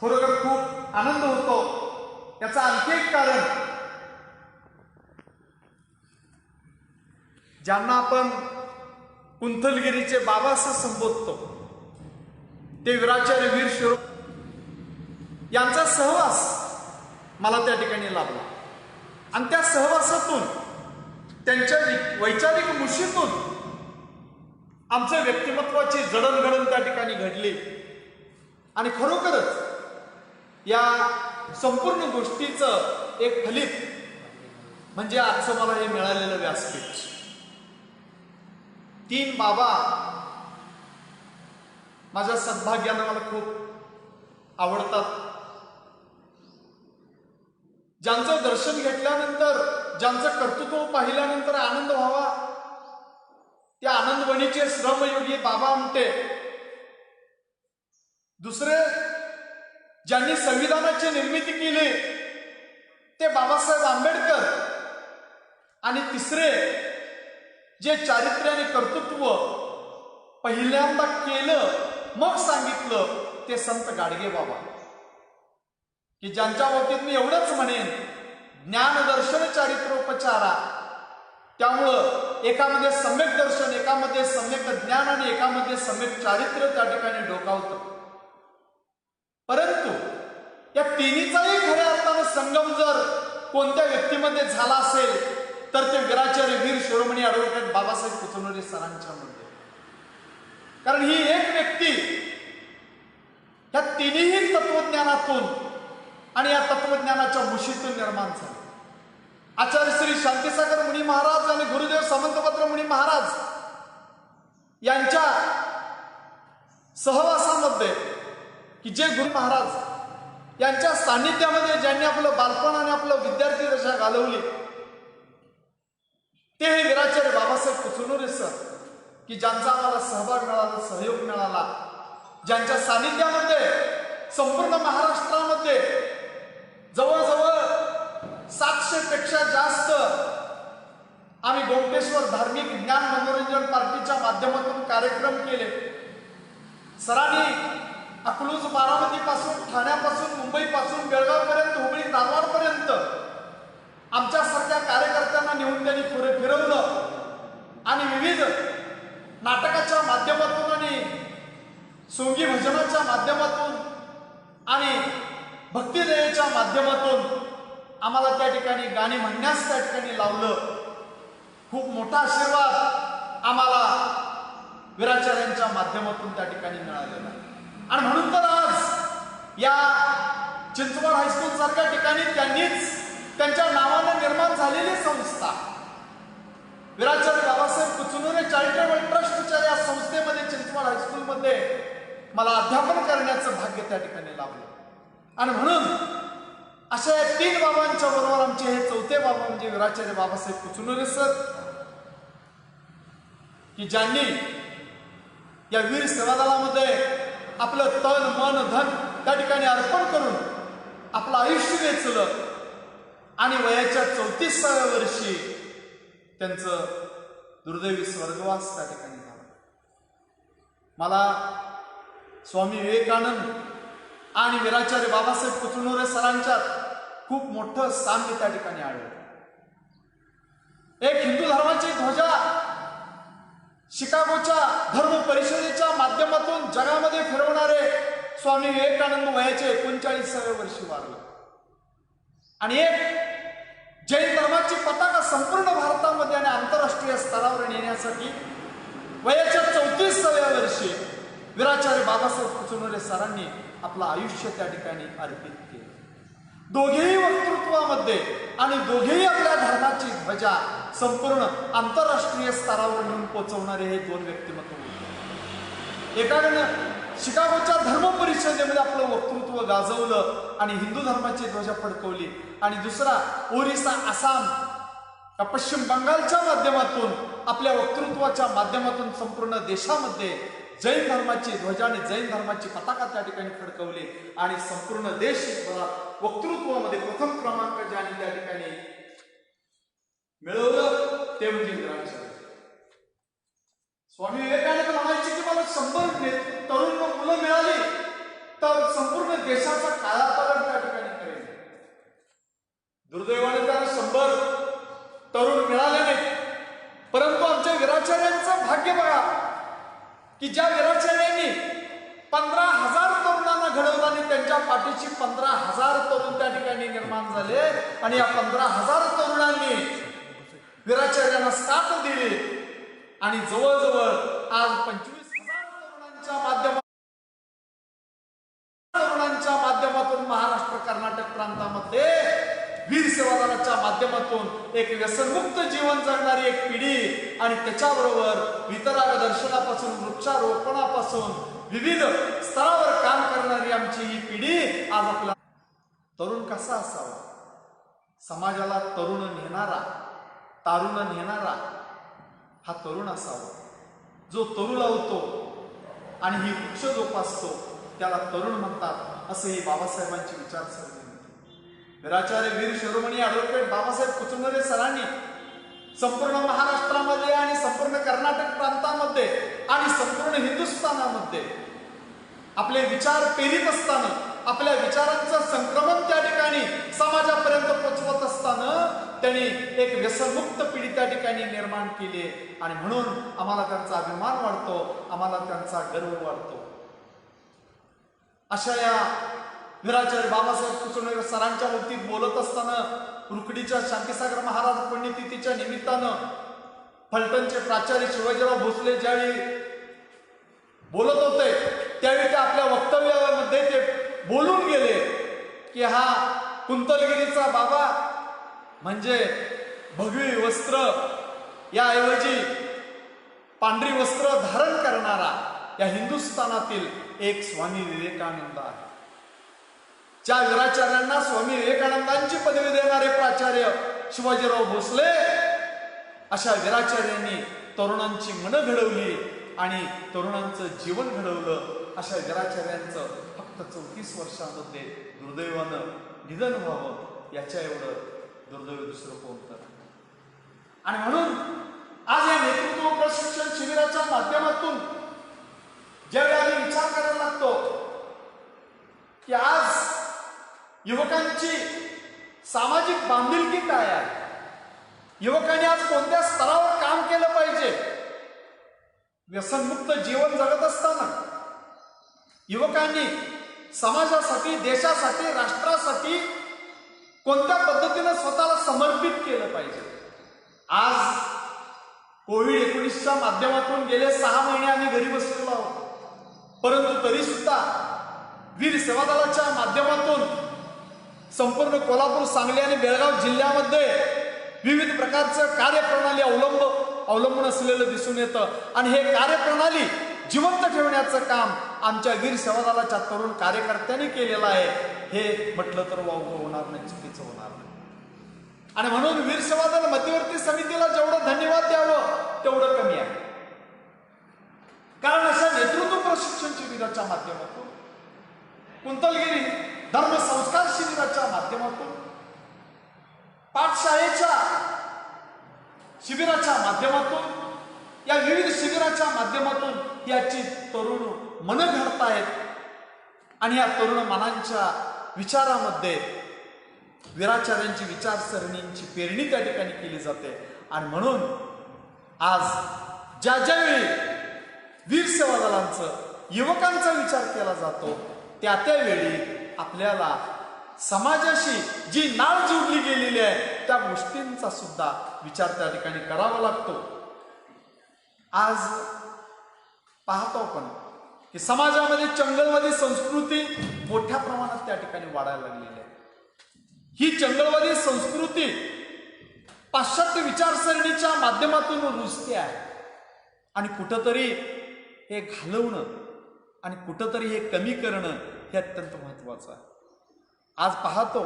खरोखर खूप आनंद होतो. याचं आणखी एक कारण, ज्यांना आपण कुंथलगिरीचे बाबा असं संबोधतो ते वीराचार्य वीर शिरोमणी यांचा सहवास मला त्या ठिकाणी लाभला. आणि त्या सहवासातून, त्यांच्या वैचारिक मुशीतून आमच्या व्यक्तिमत्वाची जडणघडण त्या ठिकाणी घडली. आणि खरोखरच या संपूर्ण गोष्टीचं एक फलित म्हणजे आजचं मला हे मिळालेलं व्यासपीठ. 3 बाबा माझ्या सद्भाग्यानं मला खूप आवडतात. ज्यांचं दर्शन घेतल्यानंतर, ज्यांचं कर्तृत्व पाहिल्यानंतर आनंद व्हावा, त्या आनंदवणीचे श्रमयोगी बाबा आमटे. दुसरे, ज्यांनी संविधानाची निर्मिती केली ते बाबासाहेब आंबेडकर. आणि तिसरे, जे चारित्र्य आणि कर्तृत्व पहिल्यांदा केलं मग सांगितलं ते संत गाडगे बाबा, की ज्यांच्या बाबतीत मी एवढंच म्हणेन, ज्ञानदर्शन चारित्रोपचारा. त्यामुळं एकामध्ये सम्यक दर्शन, एकामध्ये सम्यक ज्ञान आणि एकामध्ये सम्यक चारित्र्य त्या ठिकाणी डोकावतं. परंतु या तिन्हीचाही खऱ्या अर्थानं संगम जर कोणत्या व्यक्तीमध्ये झाला असेल तर ते वीराचार्य वीर शिरोमणी ॲडव्होकेट बाबासाहेब कुचनोरे सरांच्या मध्ये. कारण ही एक व्यक्ती या तिन्ही तत्वज्ञानातून आणि या तत्वज्ञानाच्या मुशीतून निर्माण झाली. आचार्य श्री शांतीसागर मुनी महाराज आणि गुरुदेव समंतभद्र मुनी महाराज यांच्या सहवासामध्ये, की जे गुरु महाराज यांच्या सान्निध्यामध्ये ज्यांनी आपलं बालपण आणि आपलं विद्यार्थी दशा घालवली, ते हे वीराचार्य बाबासाहेब कुचनोरे सर, की ज्यांचा आम्हाला सहभाग मिळाला, सहयोग मिळाला, ज्यांच्या सान्निध्यामध्ये संपूर्ण महाराष्ट्रामध्ये जवळजवळ 700 पेक्षा जास्त आम्ही गोमटेश्वर धार्मिक ज्ञान मनोरंजन पार्टीच्या माध्यमातून कार्यक्रम केले. सरांनी अकलूज, बारामतीपासून, ठाण्यापासून, मुंबईपासून, बेळगावपर्यंत, हुबळी, धारवाडपर्यंत आमच्यासारख्या कार्यकर्त्यांना नेऊन त्यांनी फिरवलं. आणि विविध नाटकाच्या माध्यमातून आणि सोंगी भजनाच्या माध्यमातून आणि भक्तिदयेच्या माध्यमातून आम्हाला त्या ठिकाणी गाणी म्हणण्यास त्या ठिकाणी लावलं. खूप मोठा आशीर्वाद आम्हाला वीराचार्यांच्या माध्यमातून त्या ठिकाणी मिळालेला. आणि म्हणून तर आज या चिंचवड हायस्कूल सारख्या ठिकाणी त्यांनीच त्यांच्या नावाने निर्माण झालेली संस्था वीराचार्य बाबासाहेब कुचनोरे चॅरिटेबल ट्रस्टच्या या संस्थेमध्ये, चिंचवड हायस्कूलमध्ये मला अध्यापन करण्याचं भाग्य त्या ठिकाणी लाभलं. आणि म्हणून अशा 3 बाबांच्या बरोबर आमचे हे 4थे बाबा म्हणजे वीराचार्य बाबासाहेब कुचनोरे सर, की ज्यांनी या वीर सेवादलामध्ये आपलं तन, मन, धन त्या ठिकाणी अर्पण करून आपलं आयुष्य वेचलं. आणि वयाच्या 34व्या वर्षी त्यांचं दुर्दैवी स्वर्गवास त्या ठिकाणी झाला. मला स्वामी विवेकानंद आणि वीराचार्य बाबासाहेब कुचनोरे सरांच्यात खूप मोठं साम्य त्या ठिकाणी आढळलं. एक हिंदू धर्माची ध्वजा शिकागोच्या धर्म परिषदेच्या माध्यमातून जगामध्ये फिरवणारे स्वामी विवेकानंद वयाच्या 39व्या वर्षी वारले. आणि एक जैन धर्माची पताका संपूर्ण भारतामध्ये आणि आंतरराष्ट्रीय स्तरावर नेण्यासाठी वयाच्या 34व्या वर्षी वीराचार्य बाबासाहेब कुचनोरे सरांनी आपलं आयुष्य त्या ठिकाणी अर्पित केलं. दोघेही वक्तृत्वामध्ये आणि दोघेही आपल्या धर्माची ध्वजा संपूर्ण आंतरराष्ट्रीय स्तरावर नेऊन पोहोचवणारे हे 2 व्यक्तिमत्व होते. एकाने शिकागोच्या धर्म परिषदेमध्ये आपलं वक्तृत्व गाजवलं आणि हिंदू धर्माची ध्वजा फडकवली. आणि दुसरा ओरिसा, आसाम, पश्चिम बंगालच्या माध्यमातून आपल्या वक्तृत्वाच्या माध्यमातून संपूर्ण देशामध्ये जैन धर्माची ध्वजा आणि जैन धर्माची पताका त्या ठिकाणी फडकवली. आणि संपूर्ण देश वक्तृत्वामध्ये प्रथम क्रमांक ज्यांनी त्या ठिकाणी मिळवलं ते म्हणजे वीराचार्य स्वामी विवेकानंद म्हणायचे की मला 100 तरुण मुलं मिळाली तर संपूर्ण देशाचा कायापालट त्या ठिकाणी करेल. दुर्दैवाने त्याला 100 तरुण मिळाले नाही. परंतु आमच्या वीराचार्यांचं भाग्य बघा की ज्या वीराचार्यांनी 15,000 तरुणांना घडवलं आणि त्यांच्या पाठीशी 15,000 तरुण त्या ठिकाणी निर्माण झाले आणि या 15,000 तरुणांनी वीराचार्यांना साथ दिली आणि जवळजवळ आज 25,000 तरुणांच्या माध्यमातून महाराष्ट्र कर्नाटक प्रांतामध्ये वीर सेवा दलाच्या माध्यमातून एक व्यसनमुक्त जीवन जगणारी एक पिढी आणि त्याच्याबरोबर वितराग दर्शनापासून वृक्षारोपणापासून विविध स्तरावर काम करणारी आमची ही पिढी आज आपला तरुण कसा असावा, समाजाला तरुण नेणारा, तारुण नेणारा हा तरुण असावा. जो तरू लावतो आणि ही वृक्ष जोपासतो त्याला तरुण म्हणतात, असे ही बाबासाहेबांची विचारसरणी. वीराचार्य वीर शिरोमणी ॲडव्होकेट बाबासाहेब कुचुंबरे सरांनी संपूर्ण महाराष्ट्रामध्ये आणि संपूर्ण कर्नाटक प्रांतामध्ये आणि संपूर्ण हिंदुस्थानामध्ये आपले विचार पेरीत असताना, आपल्या विचारांचं संक्रमण त्या ठिकाणी समाजापर्यंत पोचवत असताना त्यांनी एक व्यसनमुक्त पिढी त्या ठिकाणी निर्माण केली आणि म्हणून आम्हाला त्यांचा अभिमान वाटतो, आम्हाला त्यांचा गर्व वाटतो. अशा या वीराचार्य बाबासाहेब कुचुंबरे सरांच्या बाबतीत बोलत असताना रुकडीच्या शांतीसागर महाराज पुण्यतिथीच्या निमित्तानं फलटणचे प्राचार्य शिवाजीराव भोसले ज्यावेळी बोलत होते त्यावेळी ते आपल्या वक्तव्यामध्ये ते बोलून गेले की हा कुंतलगिरीचा बाबा म्हणजे भगवी वस्त्र याऐवजी पांढरी वस्त्र धारण करणारा या हिंदुस्थानातील एक स्वामी विवेकानंद आहे. ज्या वीराचार्यांना स्वामी विवेकानंदांची पदवी देणारे प्राचार्य शिवाजीराव भोसले, अशा वीराचार्यांनी तरुणांची मनं घडवली आणि तरुणांचं जीवन घडवलं. अशा वीराचार्यांचं फक्त 34 वर्षांमध्ये दुर्दैवानं निधन व्हावं याच्या एवढं दुर्दैव दुसरं कोणतं. आणि म्हणून आज या नेतृत्व प्रशिक्षण शिबिराच्या माध्यमातून ज्यावेळी आम्ही विचार करायला लागतो की आज युवकांची सामाजिक बांधिलकी काय आहे, युवकांनी आज कोणत्या स्तरावर काम केलं पाहिजे, व्यसनमुक्त जीवन जगत असताना युवकांनी समाजासाठी, देशासाठी, राष्ट्रासाठी कोणत्या पद्धतीने स्वतःला समर्पित केलं पाहिजे. आज कोविड-19च्या माध्यमातून गेले 6 महिने आम्ही घरी बसलेलो आहोत, परंतु तरी सुद्धा वीर सेवा दलाच्या माध्यमातून संपूर्ण कोल्हापूर, सांगली आणि बेळगाव जिल्ह्यामध्ये विविध प्रकारचं कार्यप्रणाली अवलंबून असलेलं दिसून येतं आणि हे कार्यप्रणाली जिवंत ठेवण्याचं काम आमच्या वीर सेवा दलाच्या तरुण कार्यकर्त्यांनी केलेलं आहे. हे म्हटलं तर वावगं होणार नाही, चुकीचं होणार नाही. आणि म्हणून वीर सेवा दल मध्यवर्ती समितीला जेवढं धन्यवाद द्यावं तेवढं कमी आहे. कारण अशा नेतृत्व प्रशिक्षण शिबिराच्या माध्यमातून, कुंतलगिरी धर्म संस्कार शिबिराच्या माध्यमातून, पाठशाळेच्या शिबिराच्या माध्यमातून, या विविध शिबिराच्या माध्यमातून याची तरुण मनं घडतायत आणि या तरुण मनांच्या विचारामध्ये वीराचार्यांची विचारसरणींची पेरणी त्या ठिकाणी केली जाते. आणि म्हणून आज ज्यावेळी वीर सेवा दलांचं, युवकांचा विचार केला जातो त्यावेळी आपल्याला समाजाशी जी नाळ जोडली गेलेली आहे त्या गोष्टींचा सुद्धा विचार त्या ठिकाणी करावा लागतो. आज पाहतो आपण की समाजामध्ये चंगलवादी संस्कृती मोठ्या प्रमाणात त्या ठिकाणी वाढायला लागलेली आहे. ही चंगलवादी संस्कृती पाश्चात्य विचारसरणीच्या माध्यमातून रुजते आहे आणि कुठंतरी हे घालवणं आणि कुठंतरी हे कमी करणं हे अत्यंत महत्वाचं आहे. आज पाहतो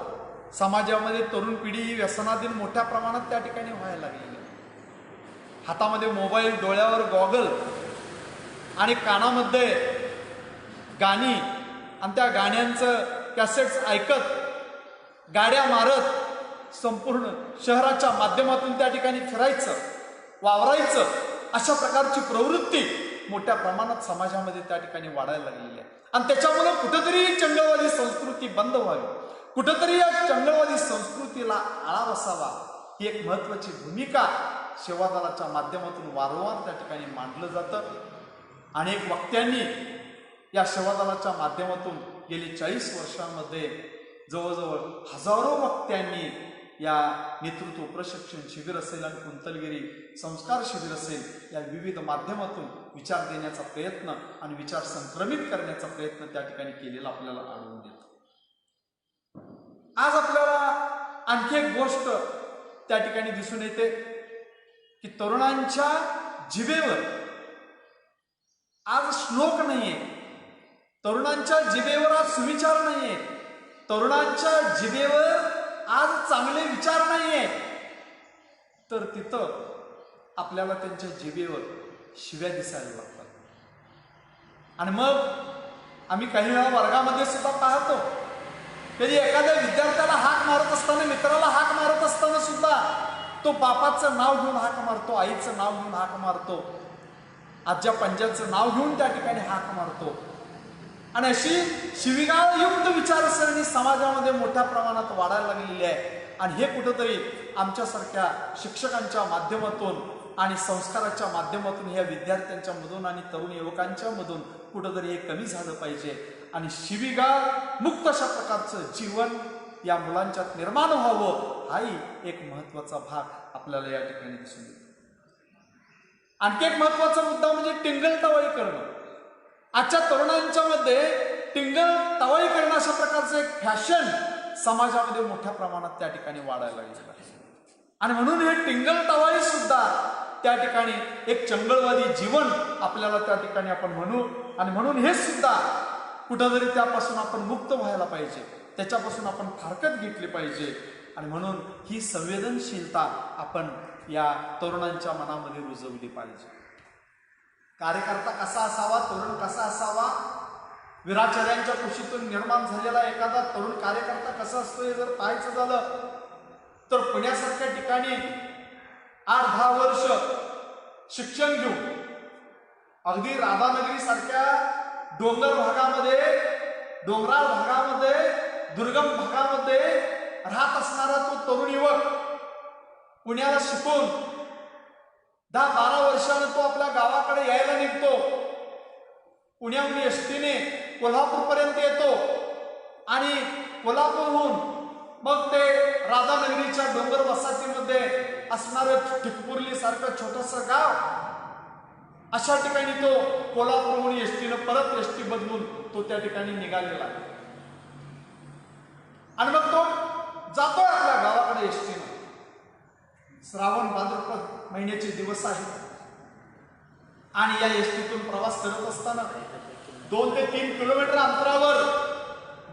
समाजामध्ये तरुण पिढी ही व्यसनाधीन मोठ्या प्रमाणात त्या ठिकाणी व्हायला लागलेली आहे. हातामध्ये मोबाईल, डोळ्यावर गॉगल आणि कानामध्ये गाणी आणि त्या गाण्यांचं कॅसेट्स ऐकत गाड्या मारत संपूर्ण शहराच्या माध्यमातून त्या ठिकाणी फिरायचं, वावरायचं, अशा प्रकारची प्रवृत्ती मोठ्या प्रमाणात समाजामध्ये त्या ठिकाणी वाढायला लागलेली आहे. आणि त्याच्यामुळे कुठेतरी चंगळवादी संस्कृती बंद व्हावी, कुठेतरी या चंगळवादी संस्कृतीला आळा बसावा, ही एक महत्वाची भूमिका सेवादलाच्या माध्यमातून वारंवार त्या ठिकाणी मांडलं जातं. अनेक वक्त्यांनी या सेवादलाच्या माध्यमातून गेली 40 वर्षांमध्ये जवळजवळ हजारो वक्त्यांनी या नेतृत्व प्रशिक्षण शिबिर असेल आणि कुंतलगिरी संस्कार शिबिर असेल या विविध माध्यमातून विचार देण्याचा प्रयत्न आणि विचार संक्रमित करण्याचा प्रयत्न त्या ठिकाणी केलेला आपल्याला आढळून येतो. आज आपल्याला आणखी एक गोष्ट त्या ठिकाणी दिसून येते की तरुणांच्या जिभेवर आज श्लोक नाहीये, तरुणांच्या जिभेवर आज सुविचार नाहीये, तरुणांच्या जिभेवर आज चांगले विचार नाहीये, तर तिथं आपल्याला त्यांच्या जिभेवर शिव्या दिसायला लागतात. आणि मग आम्ही काही वेळा वर्गामध्ये सुद्धा पाहतो, कधी एखाद्या विद्यार्थ्याला हाक मारत असताना, मित्राला हाक मारत असताना सुद्धा तो बापाचं नाव घेऊन हाक मारतो, आईचं नाव घेऊन हाक मारतो, आजच्या पंजाचं नाव घेऊन त्या ठिकाणी हाक मारतो. आणि अशी शिवीगाळयुक्त विचारसरणी समाजामध्ये मोठ्या प्रमाणात वाढायला लागलेली आहे. आणि हे कुठंतरी आमच्यासारख्या शिक्षकांच्या माध्यमातून आणि संस्काराच्या माध्यमातून या विद्यार्थ्यांच्या मधून आणि तरुण युवकांच्या मधून कुठंतरी हे कमी झालं पाहिजे. आणि शिवीगाळ मुक्त अशा प्रकारचं जीवन या मुलांच्यात निर्माण व्हावं, हाही एक महत्वाचा भाग आपल्याला या ठिकाणी दिसून येतो. आणखी एक महत्वाचा मुद्दा म्हणजे टिंगल टवाळी करणं. आजच्या तरुणांच्या मध्ये टिंगल टवाळी करणं अशा प्रकारचं एक फॅशन समाजामध्ये मोठ्या प्रमाणात त्या ठिकाणी वाढायला लागलेलं आहे. आणि म्हणून हे टिंगल टवाळी सुद्धा त्या ठिकाणी एक चंगळवादी जीवन आपल्याला त्या ठिकाणी आपण म्हणू. आणि म्हणून हे सुद्धा कुठंतरी त्यापासून आपण मुक्त व्हायला पाहिजे, त्याच्यापासून आपण फारकत घेतली पाहिजे. आणि म्हणून ही संवेदनशीलता आपण या तरुणांच्या मनामध्ये रुजवली पाहिजे. कार्यकर्ता कसा असावा, तरुण कसा असावा, वीराचार्यांच्या कुशीतून निर्माण झालेला एखादा तरुण कार्यकर्ता कसा असतो हे जर पाहायचं झालं तर पुण्यासारख्या ठिकाणी 8-10 वर्ष शिक्षण घेऊन अगदी राधानगरी सारख्या डोंगर भागामध्ये, डोंगराळ भागामध्ये, दुर्गम भागामध्ये राहत असणारा तो तरुण युवक पुण्याला शिकून 10-12 वर्षानं तो आपल्या गावाकडे यायला निघतो. पुण्याहून एसटीने कोल्हापूरपर्यंत येतो आणि कोल्हापूरहून मग ते राधानगरीच्या डोंगर वसाहतीमध्ये असणारं टिकपुर्ली सारखं छोटंसं गाव, अशा ठिकाणी तो कोल्हापूरहून एसटीनं परत एसटी बदलून तो त्या ठिकाणी निघालेला आहे. आणि मग तो जातोय आपल्या गावाकडे एसटीनं. श्रावण भाद्रपद महिन्याचे दिवस आहेत आणि या एसटीतून प्रवास करत असताना 2 ते 3 किलोमीटर अंतरावर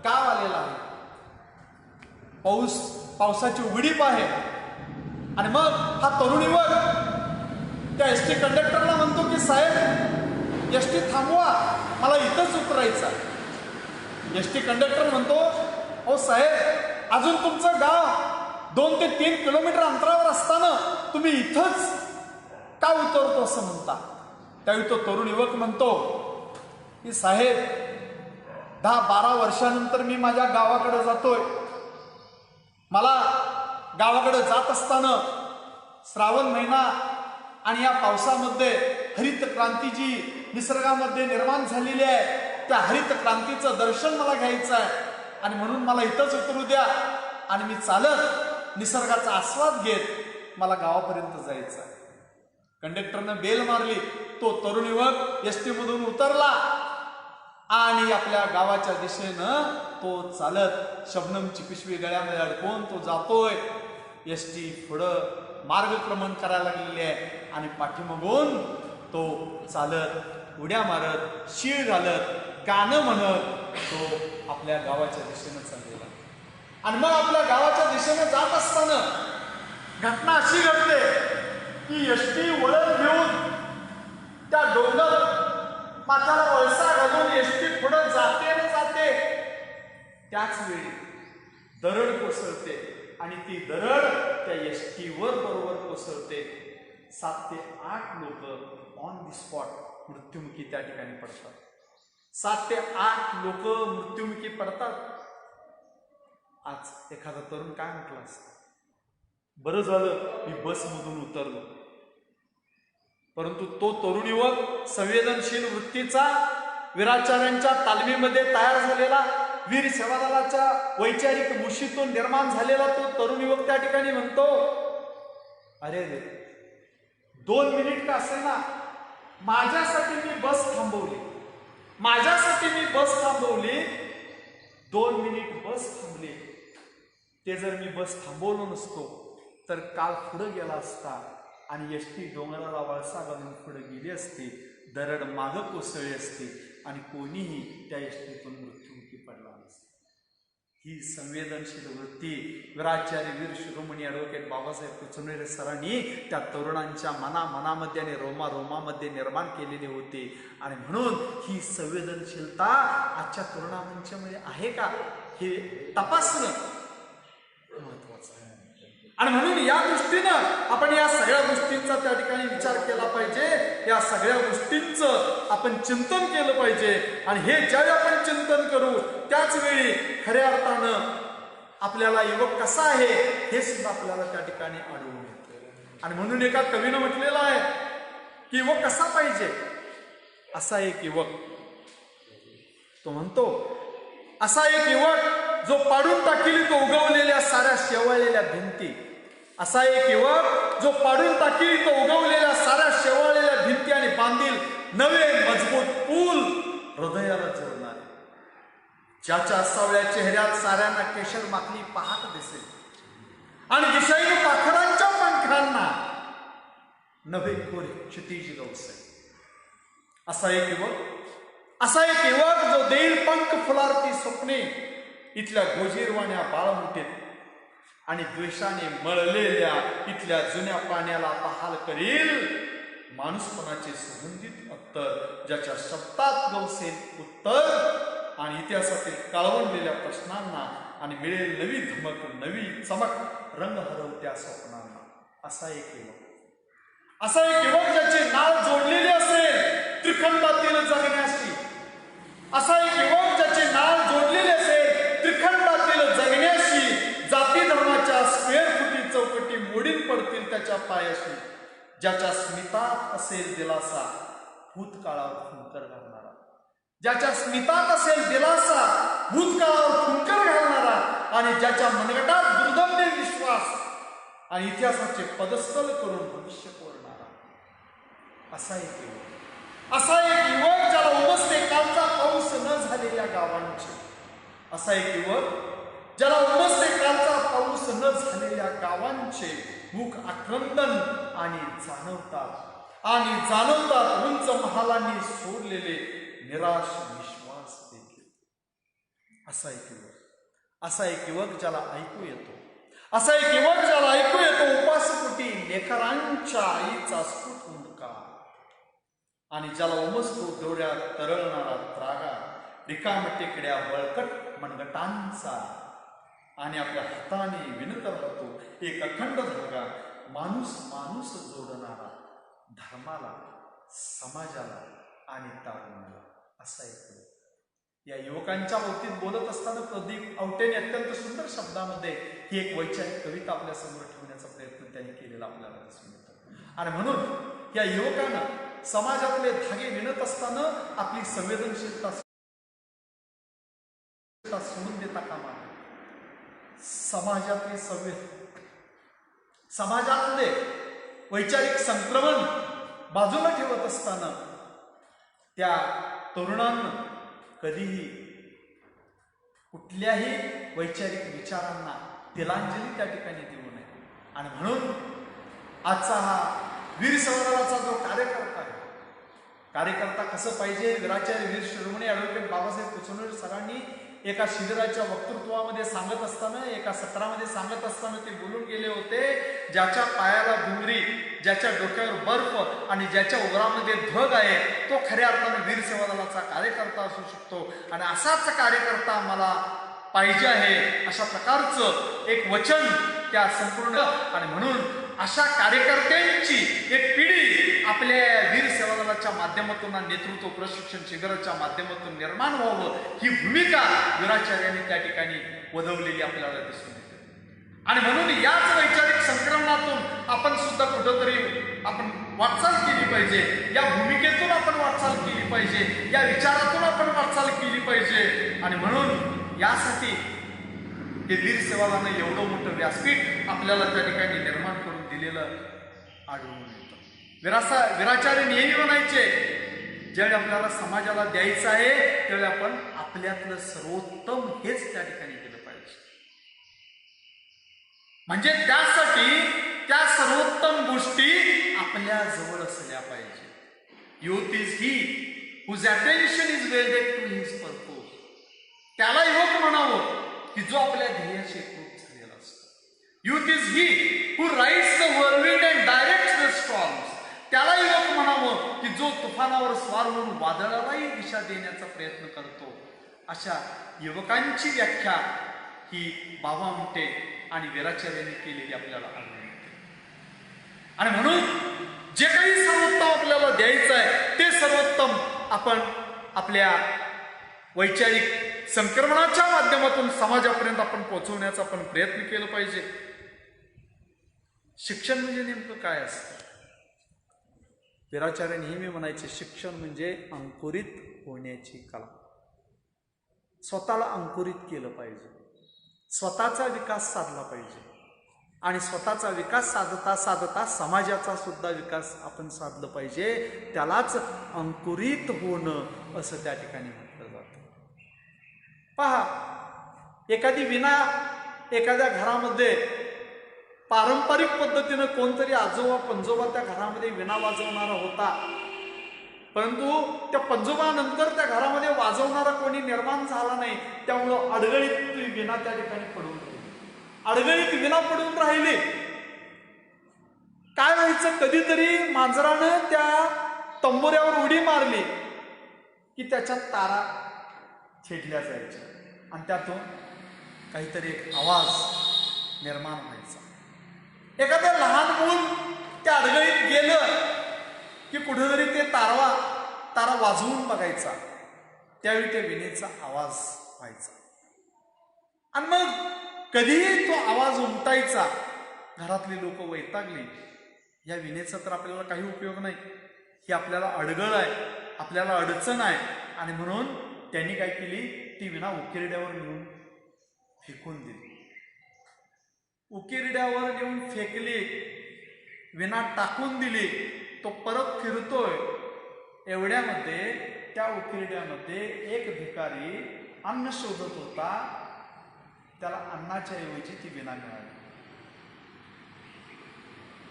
गाव आलेला आहे. पावसाची उघडीप आहे. आणि मग हा तरुण युवक त्या एसटी कंडक्टरला म्हणतो की साहेब एसटी थांबवा, मला इथंच उतरायचं. एसटी कंडक्टर म्हणतो हो साहेब अजून तुमचं गाव 2 ते 3 किलोमीटर अंतरावर असताना तुम्ही इथंच का उतरतो असं म्हणता. त्यावेळी तो तरुण युवक म्हणतो की साहेब 10-12 वर्षानंतर मी माझ्या गावाकडे जातोय. मला गावाकडे जात असताना श्रावण महिना आणि या पावसामध्ये हरित क्रांती जी निसर्गामध्ये निर्माण झालेली आहे त्या हरित क्रांतीचं दर्शन मला घ्यायचं आहे आणि म्हणून मला इथंच उतरू द्या आणि मी चालत निसर्गाचा आस्वाद घेत मला गावापर्यंत जायचं आहे. कंडक्टरनं बेल मारली. तो तरुण युवक एसटी मधून उतरला आणि आपल्या गावाच्या दिशेनं तो चालत शबनमची पिशवी गळ्यामध्ये अडकवून तो जातोय. एसटी पुढं मार्गक्रमण करायला लागलेली आहे आणि पाठीमागून तो चालत उड्या मारत शीळ घालत गाणं म्हणत तो आपल्या गावाच्या दिशेनं चाललेला. आणि मग आपल्या गावाच्या दिशेने जात असताना घटना अशी घडते की एसटी वळण घेऊन त्या डोंगर माथ्याला वळसा घालून एसटी पुढे जाते न जाते. त्याच वेळी दरड कोसळते आणि ती दरड त्या एसटीवर बरोबर कोसळते. 7 ते 8 लोक ऑन दी स्पॉट मृत्युमुखी त्या ठिकाणी पडतात. 7 ते 8 लोक मृत्युमुखी पडतात. आज एखादा तरुण काय म्हटलं असतं, बरं झालं मी बसमधून उतरलो. परंतु तो तरुण युवक संवेदनशील वृत्तीचा, वीराचार्यांच्या तालमीमध्ये तयार झालेला, वीर सेवादलाच्या वैचारिक मुशीतून निर्माण झालेला तो तरुण युवक त्या ठिकाणी म्हणतो, अरे रे 2 मिनिट का असेना माझ्यासाठी मी बस थांबवली, माझ्यासाठी मी बस थांबवली. 2 मिनिट बस थांबली. ते जर मी बस थांबवलो नसतो तर काल पुढे गेला असता आणि एसटी डोंगराला वळसा घालून पुढे गेली असती, दरड मागं कोसळली असती आणि कोणीही त्या एसटीतून मृत्युमुखी पडला नसता. ही संवेदनशील वृत्ती वीराचार्य वीर शिरोमणी ॲडव्होकेट बाबासाहेब कुचनुरे सरांनी त्या तरुणांच्या मनामध्ये आणि रोमामध्ये निर्माण केलेली होती. आणि म्हणून ही संवेदनशीलता आजच्या तरुणांच्यामध्ये आहे का हे तपासणं महत्वाचं आहे. आणि म्हणून या दृष्टीनं आपण या सगळ्या गोष्टींचा त्या ठिकाणी विचार केला पाहिजे, या सगळ्या गोष्टींचं आपण चिंतन केलं पाहिजे. आणि हे ज्यावेळी आपण चिंतन करू त्याच वेळी खऱ्या अर्थानं आपल्याला युवक कसा आहे हे सुद्धा आपल्याला त्या ठिकाणी आढळून येतं. आणि म्हणून एका कवीनं म्हटलेलं आहे की युवक कसा पाहिजे. असा एक युवक, तो म्हणतो, असा एक युवक जो पाडून टाकील तो उगवलेल्या साऱ्या शेवाळलेल्या भिंती. असा एक युवक जो पाडून टाकील तो उगवलेल्या साऱ्या शेवाळलेल्या भिंती आणि बांधील नवे मजबूत पूल हृदयाला जोडणारे. ज्याच्या सावळ्या चेहऱ्यात साऱ्यांना केशर माखली पाहत दिसेल आणि दिशाईन पाखरांच्या पंखांना नवे कोरे क्षितिज गवसे. असा एक युवक जो देईल पंख फुलारती स्वप्ने इथल्या गोजीरवाण्या बाळमुठीत आणि द्वेषाने मळलेल्या इथल्या जुन्या पाण्याला हाल करील माणूसपणाचे सुगंधित अत्तर, ज्याच्या शब्दात गवसेल उत्तर आणि इतिहासातील काळवंडलेल्या प्रश्नांना आणि मिळेल नवी धमक, नवी चमक, रंग हरवत्या स्वप्नांना. असा एक युवक ज्याची नाळ जोडलेली असेल त्रिखंडातील जगण्याशी. असा एक युवक ज्याची नाळ जोडलेली असेल त्रिखंडातील जगण्याशी. जाती धर्माच्या स्क्वेअर फुटी चौकटी मोडीन पडतील त्याच्या पायाशी. ज्याच्या स्मितात असेल दिलासा भूतकाळावर फुंकर घालणारा. ज्याच्या स्मितात असेल दिलासा भूतकाळावर फुंकर घालणारा आणि ज्याच्या मनगटात दुर्दम्य विश्वास आणि इतिहासाचे पदस्थल करून भविष्य कोरणारा. असा एक युवक ज्याला उमसते कालचा पाऊस न झालेल्या गावांचे. असा एक युवक ज्याला उमसते कालचा पाऊस न झालेल्या गावांचे मुख आक्रंदन आणि जाणवतात उंच महालांनी सोडलेले निराश विश्वास देखील. असा एक युवक ज्याला ऐकू येतो उपासपोटी लेकरांच्या आईचा स्फुट हुंदका आणि ज्याला उमसतो डोळ्यात तरळणारा त्रागा, रिकाम टेकड्या बळकट मनगटांचा आणि आपल्या हाताने विणत राहतो एक अखंड धागा, माणूस जोडणारा धर्माला, समाजाला आणि तारुण्याला. असा एक या युवकांच्या बाबतीत बोलत असताना प्रदीप आवटेने अत्यंत सुंदर शब्दामध्ये ही एक वैचारिक कविता आपल्या समोर ठेवण्याचा प्रयत्न त्यांनी केलेला आपल्याला दिसून येतो. आणि म्हणून या युवकांना समाजातले धागे विणत असताना आपली संवेदनशीलता सोडून देता कामा नये. समाजातले वैचारिक संक्रमण बाजूला ठेवत असताना त्या तरुणांना कधीही कुठल्याही वैचारिक विचारांना तिलांजली त्या ठिकाणी देऊ नये. आणि म्हणून आजचा हा वीर संवर्धनाचा जो कार्यकर्ता कसं पाहिजे, वीराचार्य वीर शिरोमणी ॲडव्होकेट बाबासाहेब कुचनुरे सरांनी एका शिबिराच्या वक्तृत्वामध्ये सांगत असताना, एका सत्रामध्ये सांगत असताना ते बोलून गेले होते, ज्याच्या पायाला डुंगरी, ज्याच्या डोक्यावर बर्फ आणि ज्याच्या उरामध्ये धग आहे तो खऱ्या अर्थाने वीर सेवादलाचा कार्यकर्ता असू शकतो. आणि असाच कार्यकर्ता मला पाहिजे आहे, अशा प्रकारचं एक वचन त्या संपूर्ण. आणि म्हणून अशा कार्यकर्त्यांची एक पिढी आपल्या वीर सेवा दलाच्या माध्यमातून नेतृत्व प्रशिक्षण शिबिराच्या माध्यमातून निर्माण व्हावं, ही भूमिका वीराचार्यांनी त्या ठिकाणी वधवलेली आपल्याला दिसून येते. आणि म्हणून याच वैचारिक संक्रमणातून आपण सुद्धा कुठंतरी आपण वाटचाल केली पाहिजे, या भूमिकेतून आपण वाटचाल केली पाहिजे, या विचारातून आपण वाटचाल केली पाहिजे. आणि म्हणून यासाठी हे वीर सेवादानं एवढं मोठं व्यासपीठ आपल्याला त्या ठिकाणी निर्माण करून दिलेलं आढळून येतं. वीराचार्य नेहमी म्हणायचे, ज्यावेळी आपल्याला समाजाला द्यायचं आहे त्यावेळी आपण आपल्यातलं सर्वोत्तम हेच त्या ठिकाणी केलं पाहिजे. म्हणजे त्यासाठी त्या सर्वोत्तम गोष्टी आपल्या जवळ असल्या पाहिजे. Youth is he whose attention is welded to his purpose. त्याला युवक म्हणावं की जो आपल्या ध्येयाशी एकरूप झालेला असतो. Youth is he who rides the whirlwind and directs the storms. त्याला युवक म्हणावं की जो तुफानावर स्वार होऊन वादळालाही दिशा देण्याचा प्रयत्न करतो. अशा युवकांची व्याख्या ही बाबा आमटे आणि वीराचार्यांनी केलेली आपल्याला आढळून येते. आणि म्हणून जे काही सर्वोत्तम आपल्याला द्यायचं आहे ते सर्वोत्तम आपण आपल्या वैचारिक संक्रमणाच्या माध्यमातून समाजापर्यंत आपण पोहोचवण्याचा आपण प्रयत्न केला पाहिजे. शिक्षण म्हणजे नेमकं काय असतं? वीराचार्य नेहमी म्हणायचे, शिक्षण म्हणजे अंकुरित होण्याची कला. स्वतःला अंकुरित केलं पाहिजे, स्वतःचा विकास साधला पाहिजे आणि स्वतःचा विकास साधता साधता समाजाचा सुद्धा विकास आपण साधलं पाहिजे. त्यालाच अंकुरित होणं असं त्या ठिकाणी म्हटलं जातं. पहा, एखादी विणा एखाद्या घरामध्ये पारंपरिक पद्धतीनं कोणतरी आजोबा पंजोबा त्या घरामध्ये विणा वाजवणारा होता, परंतु त्या पंजोबानंतर त्या घरामध्ये वाजवणारा कोणी निर्माण झाला नाही. त्यामुळं अडगळीत विणा त्या ठिकाणी पडून राहिली. अडगळीत विणा पडून राहिली. काय व्हायचं, कधीतरी मांजरानं त्या तंबोऱ्यावर उडी मारली की त्याच्यात तारा छेडल्या जायच्या आणि त्यातून काहीतरी एक आवाज निर्माण व्हायचा. एखादं लहान मूल त्या अडगळीत गेलं की कुठेतरी ते तारा वाजवून बघायचा, त्यावेळी त्या विणेचा आवाज व्हायचा. आणि मग कधीही तो आवाज उमटायचा. घरातली लोक वैतागली, या विणेचा तर आपल्याला काही उपयोग नाही, ही आपल्याला अडगळ आहे, आपल्याला अडचण आहे. आणि म्हणून त्यांनी काय केली, ती विणा उकिरड्यावर नेऊन फेकून दिली. उकिरड्यावर नेऊन फेकली, विणा टाकून दिली. तो परत फिरतोय, एवढ्यामध्ये त्या उकिरड्यामध्ये एक भिकारी अन्न शोधत होता. त्याला अन्नाच्या ऐवजी ती विणा मिळाली.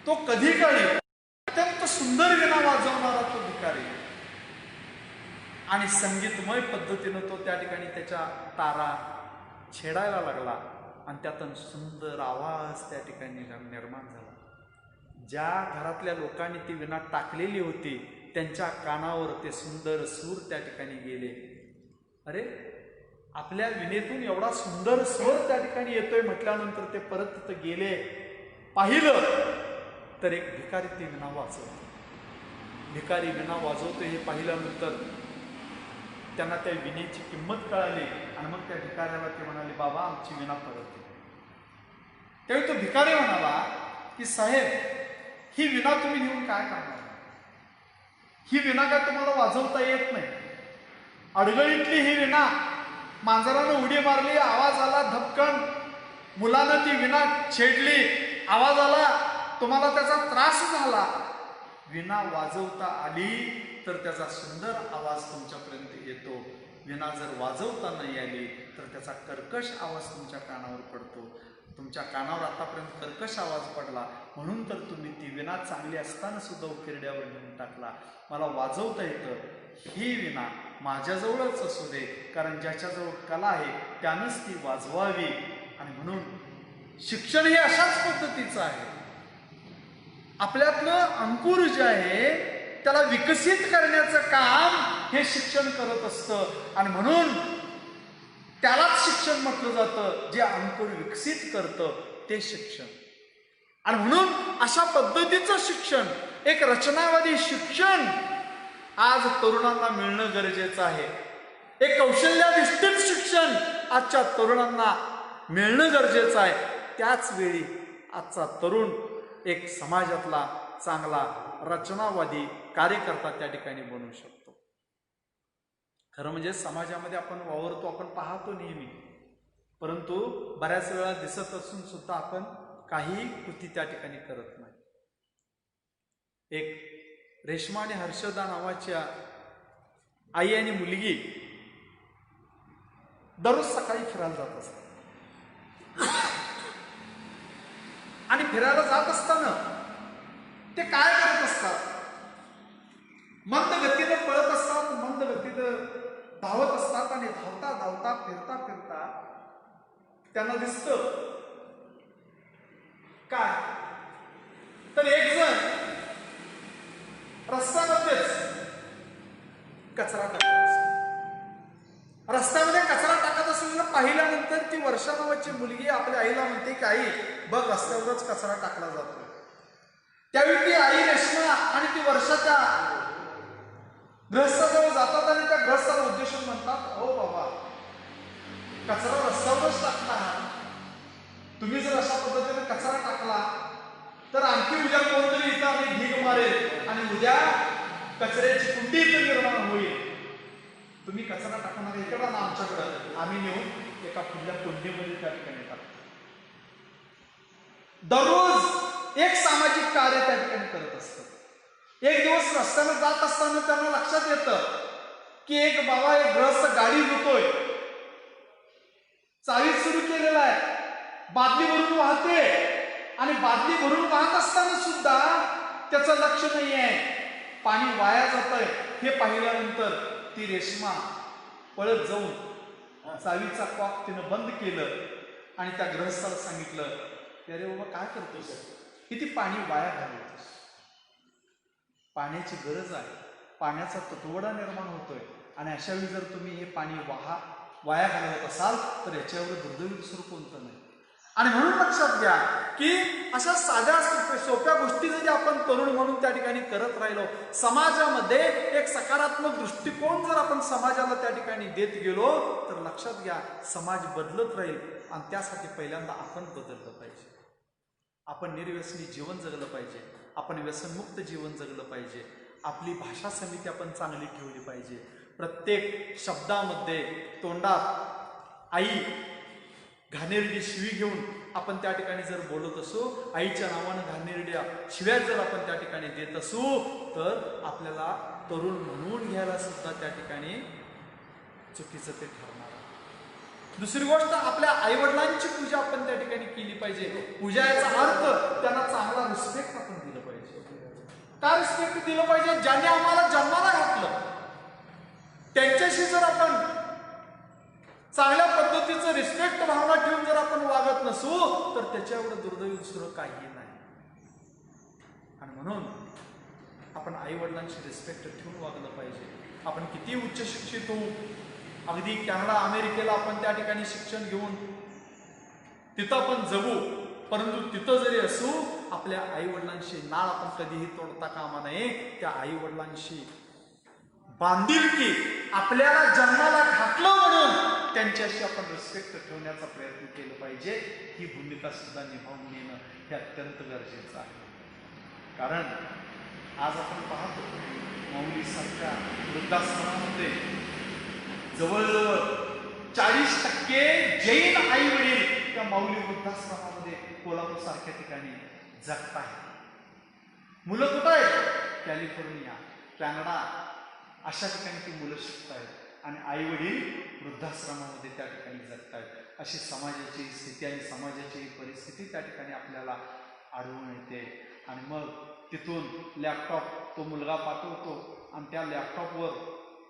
तो कधी काळी अत्यंत सुंदर विणा वाजवणारा तो भिकारी आणि संगीतमय पद्धतीनं तो त्या ठिकाणी त्याच्या तारा छेडायला लागला आणि त्यातून सुंदर आवाज त्या ठिकाणी निर्माण झाला. ज्या घरातल्या लोकांनी ती विणा टाकलेली होती त्यांच्या कानावर ते सुंदर सूर त्या ठिकाणी गेले. अरे, आपल्या विणेतून एवढा सुंदर स्वर त्या ठिकाणी येतोय म्हटल्यानंतर ते परत तिथं गेले. पाहिलं तर एक भिकारी ती विणा वाजवतो. भिकारी विणा वाजवतो हे पाहिल्यानंतर त्यांना त्या विणेची किंमत कळाली आणि मग त्या भिकाऱ्याला ते म्हणाले, बाबा आमची विणा परत दे. त्यावेळी तो भिकारी म्हणाला की साहेब, ही विणा तुम्ही घेऊन काय करणार? ही विणा काय तुम्हाला वाजवता येत नाही? अडगळीतली ही विणा, मांजरानं उडी मारली, आवाज आला धपकन, मुलानं ती विणा छेडली, आवाज आला, तुम्हाला त्याचा त्रास झाला. विणा वाजवता आली तर त्याचा सुंदर आवाज तुमच्यापर्यंत येतो. विणा जर वाजवता नाही आली तर त्याचा कर्कश आवाज तुमच्या कानावर पडतो. तुमच्या कानावर आतापर्यंत कर्कश आवाज पडला म्हणून तर तुम्ही ती विणा चांगली असताना सुद्धा उकिरड्यावर नेऊन टाकला. मला वाजवता येतं, ही विणा माझ्याजवळच असू दे, कारण ज्याच्याजवळ कला आहे त्यानंच ती वाजवावी. आणि म्हणून शिक्षण हे अशाच पद्धतीचं आहे. आपल्यातलं अंकुर जे आहे त्याला विकसित करण्याचं काम हे शिक्षण करत असतं. आणि म्हणून त्यालाच शिक्षण म्हटलं जातं. जे अंकुर विकसित करतं ते शिक्षण. आणि म्हणून अशा पद्धतीचं शिक्षण, एक रचनावादी शिक्षण आज तरुणांना मिळणं गरजेचं आहे. एक कौशल्याधिष्ठित शिक्षण आजच्या तरुणांना मिळणं गरजेचं आहे. त्याच वेळी आजचा तरुण एक समाजातला चांगला रचनावादी कार्यकर्ता त्या ठिकाणी बनू शकतो. खरं म्हणजे समाजामध्ये आपण वावरतो, आपण पाहतो नेहमी, परंतु बऱ्याच वेळा दिसत असून सुद्धा आपण काही कृती त्या ठिकाणी करत नाही. एक रेश्मा आणि हर्षदा नावाच्या आई आणि मुलगी दररोज सकाळी फिरायला जात असतात आणि फिरायला जात असताना ते काय करत असतात, मंद गतीनं पळत असतात, मंद गतीनं धावत असतात आणि धावता धावता फिरता फिरता त्यांना दिसतं काय, तर एक जण रस्त्यामध्येच कचरा टाकत असतो. रस्त्यामध्ये कचरा टाकत असलेला पाहिल्यानंतर ती वर्षा नावाची मुलगी आपल्या आईला म्हणते की आई बघ रस्त्यावरच कचरा टाकला जातो. त्यावेळी ती आई रेश्मा आणि ती वर्षाच्या गृहस्थाजवळ जातात आणि त्या गृहस्थाला उद्देशून म्हणतात, हो बाबा कचरा रस्त्यावरच टाकला, तुम्ही जर अशा पद्धतीने कचरा टाकला तर आणखी उद्या कोणतरी इथं आम्ही ढीग मारेल आणि उद्या कचऱ्याची कुंडी इथं निर्माण होईल. तुम्ही कचरा टाकणार इकडं ना आमच्याकडं, आम्ही नेऊन एका खुल्या कुंडीमध्ये त्या ठिकाणी टाकतो. दररोज एक सामाजिक कार्य त्या ठिकाणी करत असतं. एक दिवस रस्त्याला जात असताना त्यांना लक्षात येतं की एक बाबा, एक ग्रहस्थ गाडी धुतोय, चावी सुरू केलेला आहे, बादली भरून वाहते आणि बादली भरून वाहत असताना सुद्धा त्याचं लक्ष नाही आहे, पाणी वाया जात आहे. हे पाहिल्यानंतर ती रेश्मा पळत जाऊन चावीचा कॉक तिनं बंद केलं आणि त्या गृहस्थाला सांगितलं, अरे बाबा काय करतोस, किती पाणी वाया घालवतोस, पाण्याची गरज आहे, पाण्याचा तुटवडा निर्माण होतोय आणि अशा वेळी जर तुम्ही हे पाणी वाया घालवत असाल तर याच्यावर दुर्दैवी दुसरं कोणतं नाही. आणि म्हणून लक्षात घ्या की अशा साध्या सोप्या गोष्टी जरी आपण तरुण म्हणून त्या ठिकाणी करत राहिलो, समाजामध्ये एक सकारात्मक दृष्टिकोन जर आपण समाजाला त्या ठिकाणी देत गेलो तर लक्षात घ्या समाज बदलत राहील. आणि त्यासाठी पहिल्यांदा आपण बदललं पाहिजे. आपण निर्व्यसनी जीवन जगलं पाहिजे, आपण व्यसनमुक्त जीवन जगलं पाहिजे, आपली भाषा समिती आपण चांगली ठेवली पाहिजे. प्रत्येक शब्दामध्ये तोंडात आई घाणेरडी शिवी घेऊन आपण त्या ठिकाणी जर बोलत असू, आईच्या नावानं घाणेरड्या शिव्या जर आपण त्या ठिकाणी देत असू तर आपल्याला तरुण म्हणून घ्यायला सुद्धा त्या ठिकाणी चुकीचं ते ठरणार. दुसरी गोष्ट, आपल्या आईवडिलांची पूजा आपण त्या ठिकाणी केली पाहिजे. पूजा याचा अर्थ त्यांना चांगला रिस्पेक्ट आपण दिलं पाहिजे. का रिस्पेक्ट दिलं पाहिजे? ज्यांनी आम्हाला जन्माला घातलं त्यांच्याशी जर आपण चांगल्या पद्धतीचं रिस्पेक्ट भावना ठेवून जर आपण वागत नसू तर त्याच्यावर दुर्दैवी दुसरं काही नाही. आणि म्हणून आपण आई वडिलांशी रिस्पेक्ट ठेवून वागलं पाहिजे. आपण किती उच्च शिक्षित होऊ, अगदी कॅनडा अमेरिकेला आपण त्या ठिकाणी शिक्षण घेऊन तिथं आपण जगू, परंतु तिथं जरी असू आपल्या आई वडिलांशी नाळ आपण कधीही तोडता कामा नये. त्या आई वडिलांशी बांधिलकी, आपल्याला जन्माला घातलं म्हणून त्यांच्याशी आपण रिस्पेक्ट ठेवण्याचा प्रयत्न केला पाहिजे. ही भूमिका सुद्धा निभावून येणं हे अत्यंत गरजेचं आहे. कारण आज आपण पाहतो माऊलीसारख्या वृद्धाश्रमामध्ये जवळजवळ 40% जैन आई वडील त्या माऊली वृद्धाश्रमामध्ये कोल्हापूर सारख्या ठिकाणी जगत आहेत. मुलं कुठं आहेत? कॅलिफोर्निया, कॅनडा अशा ठिकाणी ती मुलं शिकत आहेत आणि आई वडील वृद्धाश्रमामध्ये त्या ठिकाणी जगत आहेत. अशी समाजाची स्थिती आणि समाजाची परिस्थिती त्या ठिकाणी आपल्याला आढळून येते. आणि मग तिथून लॅपटॉप तो मुलगा पाठवतो आणि त्या लॅपटॉपवर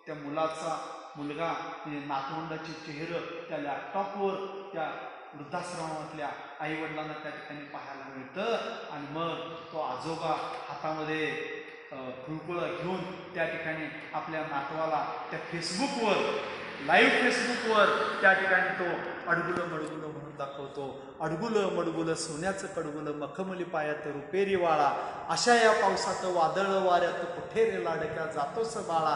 त्या मुलगा म्हणजे नातवंडाचे चेहरे त्या लॅपटॉपवर त्या वृद्धाश्रमातल्या आई वडिलांना त्या ठिकाणी पाहायला मिळतं. आणि मग तो आजोबा हातामध्ये खुळखुळं घेऊन त्या ठिकाणी आपल्या नातवाला त्या फेसबुकवर, लाईव्ह फेसबुकवर त्या ठिकाणी तो अडगुलं मडगुलं म्हणून दाखवतो. अडगुलं मडगुलं सोन्याचं कडगुलं, मखमली पायात रुपेरी वाळा, अशा या पावसात वादळ वाऱ्यात कुठे रे लाडक्या जातोस बाळा,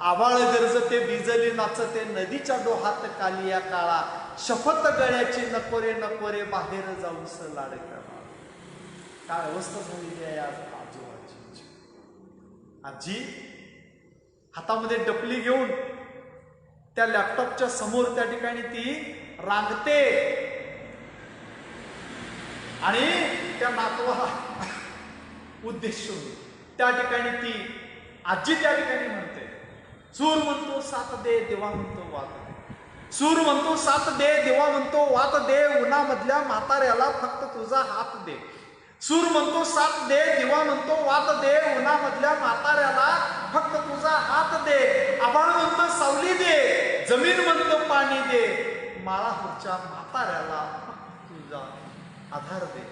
आवाळ गरजते बिजली नाचते नदीच्या डोहात कालिया काळा, शपथ गळ्याची नकोरे नकोरे बाहेर जाऊस लाडक्या बाळा. काय अवस्था झालेली आहे आज आजोबाची. आजी हातामध्ये डपली घेऊन त्या लॅपटॉपच्या समोर त्या ठिकाणी ती रांगते आणि त्या नातवाला उद्देशून त्या ठिकाणी ती आजी त्या ठिकाणी म्हणते, सूर म्हणतो साथ दे देवा म्हणतो वात दे, सूर म्हणतो साथ दे देवा म्हणतो वात दे, उन्हामधल्या म्हाताऱ्याला फक्त तुझा हात दे. सूर म्हणतो साथ दे देवा म्हणतो वात दे, उन्हामधल्या म्हाताऱ्याला फक्त तुझा हात दे. आभाळ म्हणतो सावली दे, जमीन म्हणतो पाणी दे, माळावरच्या म्हाताऱ्याला फक्त तुझा आधार दे.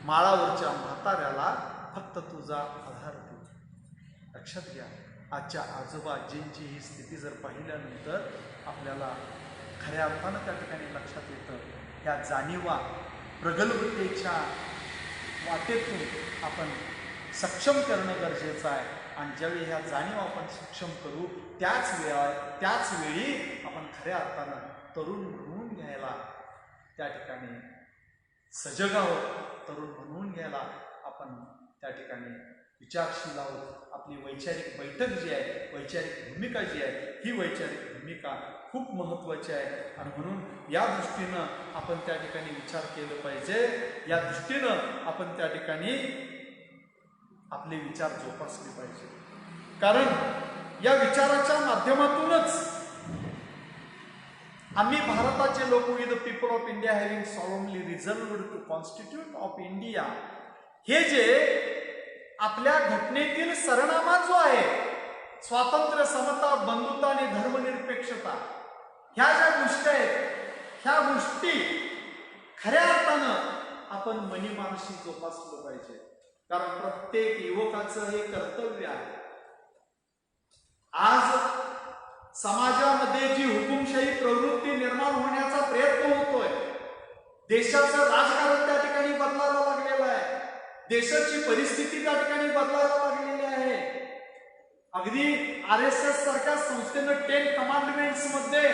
माळावरच्या म्हाताऱ्याला फक्त तुझा आधार दे. लक्षात घ्या, आजच्या आजोबा आजींची ही स्थिती जर पाहिल्यानंतर आपल्याला खऱ्या अर्थानं त्या ठिकाणी लक्षात येतं या जाणीवा प्रगल्भतेच्या वाटेतून आपण सक्षम करणं गरजेचं आहे. आणि ज्यावेळी ह्या जाणीव आपण सक्षम करू त्याच वेळी आपण खऱ्या अर्थानं तरुण म्हणून घ्यायला त्या ठिकाणी सजग आहोत. तरुण म्हणून घ्यायला आपण त्या ठिकाणी विचारशील आहोत. आपली वैचारिक बैठक जी आहे, वैचारिक भूमिका जी आहे, ही वैचारिक भूमिका खूप महत्त्वाची आहे. आणि म्हणून या दृष्टीनं आपण त्या ठिकाणी विचार केलं पाहिजे. या दृष्टीनं आपण त्या ठिकाणी आपले विचार जोपासले पाहिजे. कारण या विचाराच्या माध्यमातूनच आम्ही भारताचे लोक, we the people of India having solemnly resolved to constitute of India, हे जे आपल्या घटनेतील सरनामा जो आहे, स्वातंत्र्य, समता, बंधुता आणि धर्मनिरपेक्षता, ह्या ज्या गोष्टी आहेत, ह्या गोष्टी खऱ्या अर्थानं आपण मनीमानशी जोपासलं पाहिजे. कारण प्रत्येक युवकाचं हे कर्तव्य आहे. आज समाजामध्ये जी हुकुमशाही प्रवृत्ती निर्माण होण्याचा प्रयत्न होतोय, देशाचं राजकारण त्या ठिकाणी बदलायला लागलेलं आहे, देशाची परिस्थिती त्या ठिकाणी बदलायला लागलेली आहे. अगदी RSS सारख्या संस्थेनं 10 कमांडमेंट्स मध्ये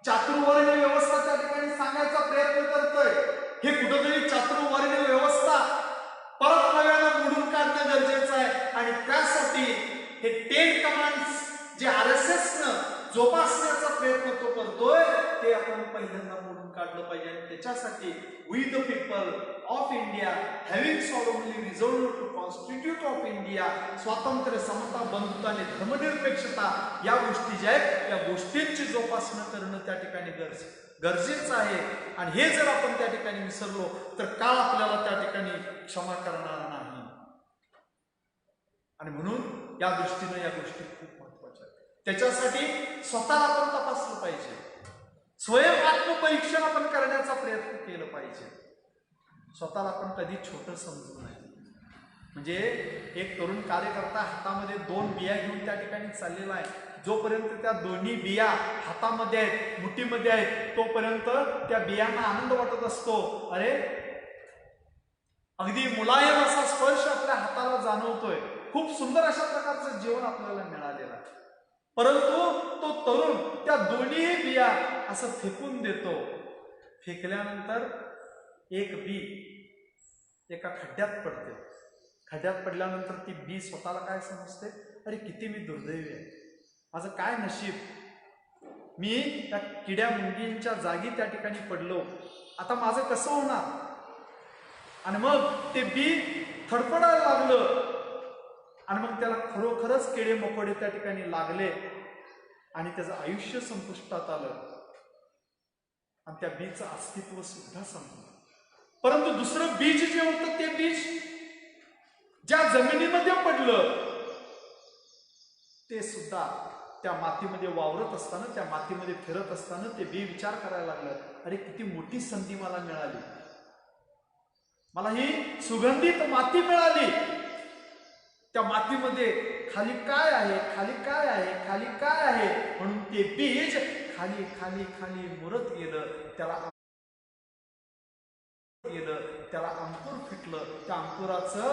चातुर्वर्ण्य व्यवस्था त्या ठिकाणी सांगायचा प्रयत्न करतोय. हे कुठंतरी चातुर्वर्ण्य व्यवस्था परत नव्यानं मोडून काढणं गरजेचं आहे. आणि त्यासाठी हे 10 कमांड्स जे RSSनं जोपासण्याचा प्रयत्न तो करतोय, ते आपण पहिल्यांदा मोडून काढलं पाहिजे. आणि त्याच्यासाठी we the people of India having solemnly resolved to constitute of India, स्वातंत्र्य, समता, बंधुता आणि धर्मनिरपेक्षता या गोष्टी ज्या आहेत, या गोष्टींची जोपासना करणं त्या ठिकाणी गरजेचं आहे. आणि हे जर आपण त्या ठिकाणी विसरलो तर काळ आपल्याला त्या ठिकाणी क्षमा करणार नाही. आणि म्हणून या दृष्टीनं या गोष्टी खूप महत्वाच्या आहेत. त्याच्यासाठी स्वतःला आपण तपासलं पाहिजे, स्वयं आत्मपरीक्षण आपण करण्याचा प्रयत्न केलं पाहिजे. स्वतःला आपण कधी छोटं समजू नये. म्हणजे एक तरुण कार्यकर्ता हातामध्ये 2 बिया घेऊन त्या ठिकाणी चाललेला आहे. जोपर्यंत त्या दोन्ही बिया हातामध्ये आहेत, मुठीमध्ये आहेत, तोपर्यंत त्या बियांना आनंद वाटत असतो. अरे, अगदी मुलायम असा स्पर्श आपल्या हाताला जाणवतोय, खूप सुंदर अशा प्रकारचं जीवन आपल्याला मिळालेलं आहे. परंतु तो तरुण त्या दोन्ही बिया असं फेकून देतो. फेकल्यानंतर एक बी एका खड्ड्यात पडते. खड्ड्यात पडल्यानंतर ती बी स्वतःला काय समजते, अरे किती मी दुर्दैवी आहे, माझं काय नशीब, मी त्या किड्या मुंगींच्या जागी त्या ठिकाणी पडलो, आता माझं कसं होणार. आणि मग ते बी थडपडायला लागलं आणि मग त्याला खरोखरच किडे मकोडे त्या ठिकाणी लागले आणि त्याचं आयुष्य संपुष्टात आलं आणि त्या बीचं अस्तित्व सुद्धा संपलं. परंतु दुसरं बीज जे होतं, ते बीज ज्या जमिनीमध्ये पडलं, ते सुद्धा त्या मातीमध्ये वावरत असताना, त्या मातीमध्ये फिरत असताना ते बी विचार करायला लागलं, अरे किती मोठी संधी मला मिळाली, मला ही सुगंधित माती मिळाली. त्या मातीमध्ये खाली काय आहे, खाली काय आहे, खाली काय आहे, म्हणून ते बीज खाली खाली खाली मुरत गेलं, त्याला अंकुर फिटलं, त्या अंकुराचं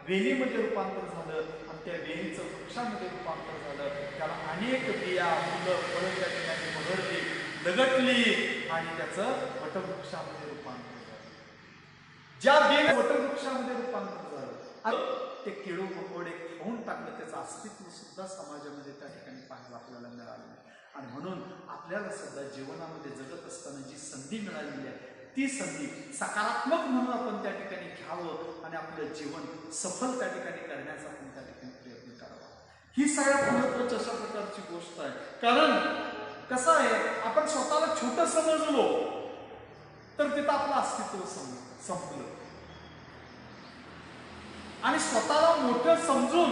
वेलीमध्ये रूपांतर झालं आणि त्या वेलीचं वृक्षामध्ये रूपांतर झालं. त्याला अनेक बिया, फुलं, फळं त्या ठिकाणी बहरली, लगटली आणि त्याचं वटवृक्षामध्ये रूपांतर झालं. ज्या बियाने वटवृक्षामध्ये रूपांतर झालं आणि ते केळू मकोडे खाऊन टाकलं, त्याचं अस्तित्व सुद्धा समाजामध्ये त्या ठिकाणी पाहायला आपल्याला मिळालं. आणि म्हणून आपल्याला सुद्धा जीवनामध्ये जगत असताना जी संधी मिळालेली आहे, ती संधी सकारात्मक म्हणून आपण त्या ठिकाणी घ्यावं आणि आपलं जीवन सफल त्या ठिकाणी करण्याचा आपण त्या ठिकाणी प्रयत्न करावा. ही सगळ्यात महत्वाची अशा प्रकारची गोष्ट आहे. कारण कसं आहे, आपण स्वतःला छोटं समजलो तर तिथं आपलं अस्तित्व संपलं आणि स्वतःला मोठं समजून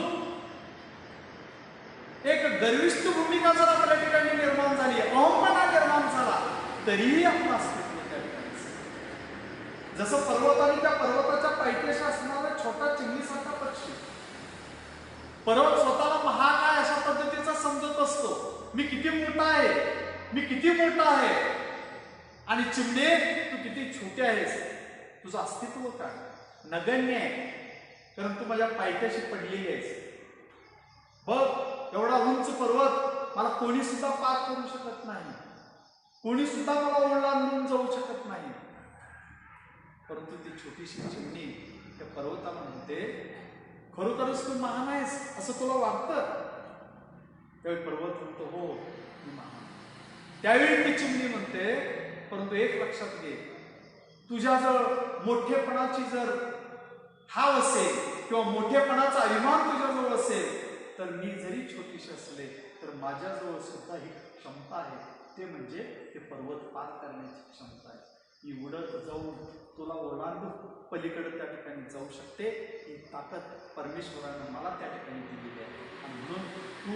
एक गर्विष्ठ भूमिका जर आपल्या ठिकाणी निर्माण झाली, अहंपणा निर्माण झाला, तरीही आपलं अस्तित्व त्या ठिकाणी. जसं पर्वताने त्या पर्वताच्या पायथ्याशी असणारा छोटा चिमणीसारखा पक्षी पर्वत स्वतःला महाग आहे अशा पद्धतीचा समजत असतो. मी किती मोठा आहे, मी किती मोठा आहे. आणि चिमणे, तू किती छोटे आहेस, तुझं अस्तित्व काय, नगण्य आहे, कारण तू माझ्या पायथ्याशी पडलेली आहेस. बघ, एवढा उंच पर्वत मला कोणी सुद्धा पार करू शकत नाही, कोणी सुद्धा मला ओलांडून जाऊ शकत नाही. परंतु ती छोटीशी चिमणी त्या पर्वताला म्हणते, खरोखरच तू महान आहेस असं तुला वाटतं? त्यावेळी पर्वत म्हणतो, हो मी महान. त्यावेळी ती चिमणी म्हणते, परंतु एक लक्षात घे, तुझ्याजवळ मोठेपणाची जर हाव असेल किंवा मोठेपणाचा अभिमान तुझ्याजवळ असेल, तर मी जरी छोटीशी असले तर माझ्याजवळ सुद्धा ही क्षमता आहे, ते म्हणजे हे पर्वत पार करण्याची क्षमता आहे. मी उडत जाऊन तुला ओलांडून पलीकडे त्या ठिकाणी जाऊ शकते. ही ताकद परमेश्वरानं मला त्या ठिकाणी दिलेली आहे. आणि म्हणून तू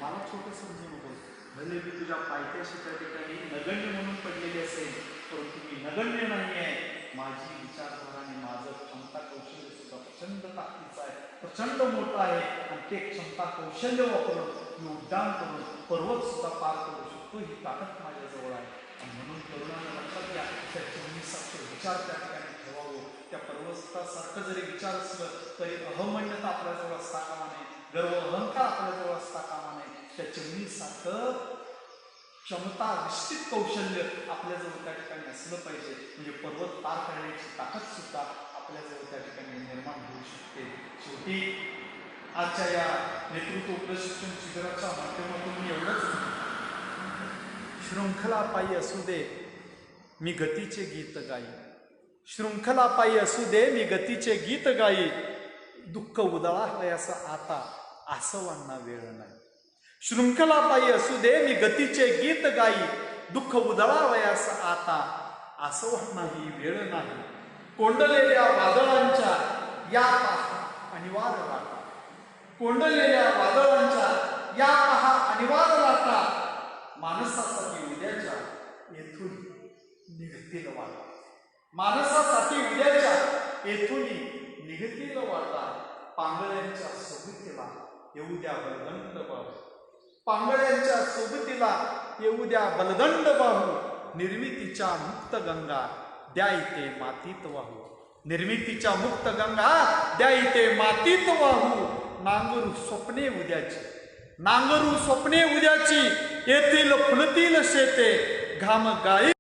मला छोटं समजू नकोस. भले मी तुझ्या पायथ्याशी त्या ठिकाणी नगण्य म्हणून पडलेली असेल, परंतु मी नगण्य नाही आहे. माझी विचारधारा आणि माझं क्षमता कौशल्य सुद्धा प्रचंड ताकदीचं आहे, प्रचंड मोठं आहे. आणि ते क्षमता कौशल्य वापरून मी उड्डाण करून पर्वत सुद्धा पार करू शकतो. ही ताकद माझ्याजवळ आहे. आणि म्हणून तरुणांना लक्षात घ्या, त्या चिमणीसारखे विचार त्या ठिकाणी ठेवावं. त्या पर्वतासारखं जरी विचार असलं तरी अहमन्यता आपल्याजवळ असता कामा नये, गर्व अहंकार आपल्याजवळ असता कामा नये. त्या चिमणीसारखं क्षमता निश्चित कौशल्य आपल्याजवळ त्या ठिकाणी असलं पाहिजे, म्हणजे पर्वत पार करण्याची ताकद सुद्धा आपल्याजवळ त्या ठिकाणी निर्माण होऊ शकते. शेवटी आजच्या या नेतृत्व प्रशिक्षण शिबिराच्या माध्यमातून मी एवढंच, शृंखला पायी असू दे मी गतीचे गीत गाई, शृंखला पायी असू दे मी गतीचे गीत गाई, दुःख उधळावयास आता आसवांना वेळ नाही. शृंखला पायी असू दे मी गतीचे गीत गाई, दुःख उधळावयास आता आसवांनाही वेळ नाही. कोंडलेल्या वादळांच्या या पहा अनिवार्य लाटा, कोंडलेल्या वादळांच्या या पहा अनिवार्य लाटा, माणसासाठी उद्याच्या येथून निघतील वाटा, माणसासाठी उद्याच्या येथून निघतील वाटा. पांगळ्यांच्या सोबतीला येऊ द्या बलदंड बाहू, पांगळ्यांच्या सोबतीला येऊ द्या बलदंड बाहू, निर्मितीच्या मुक्त गंगा द्या इथे मातीत वाहू, निर्मितीच्या मुक्त गंगा द्या इथे मातीत वाहू. नांगरू स्वप्ने उद्याची, नांगरू स्वप्ने उद्याची, येथील फुलतील शेते घाम गाई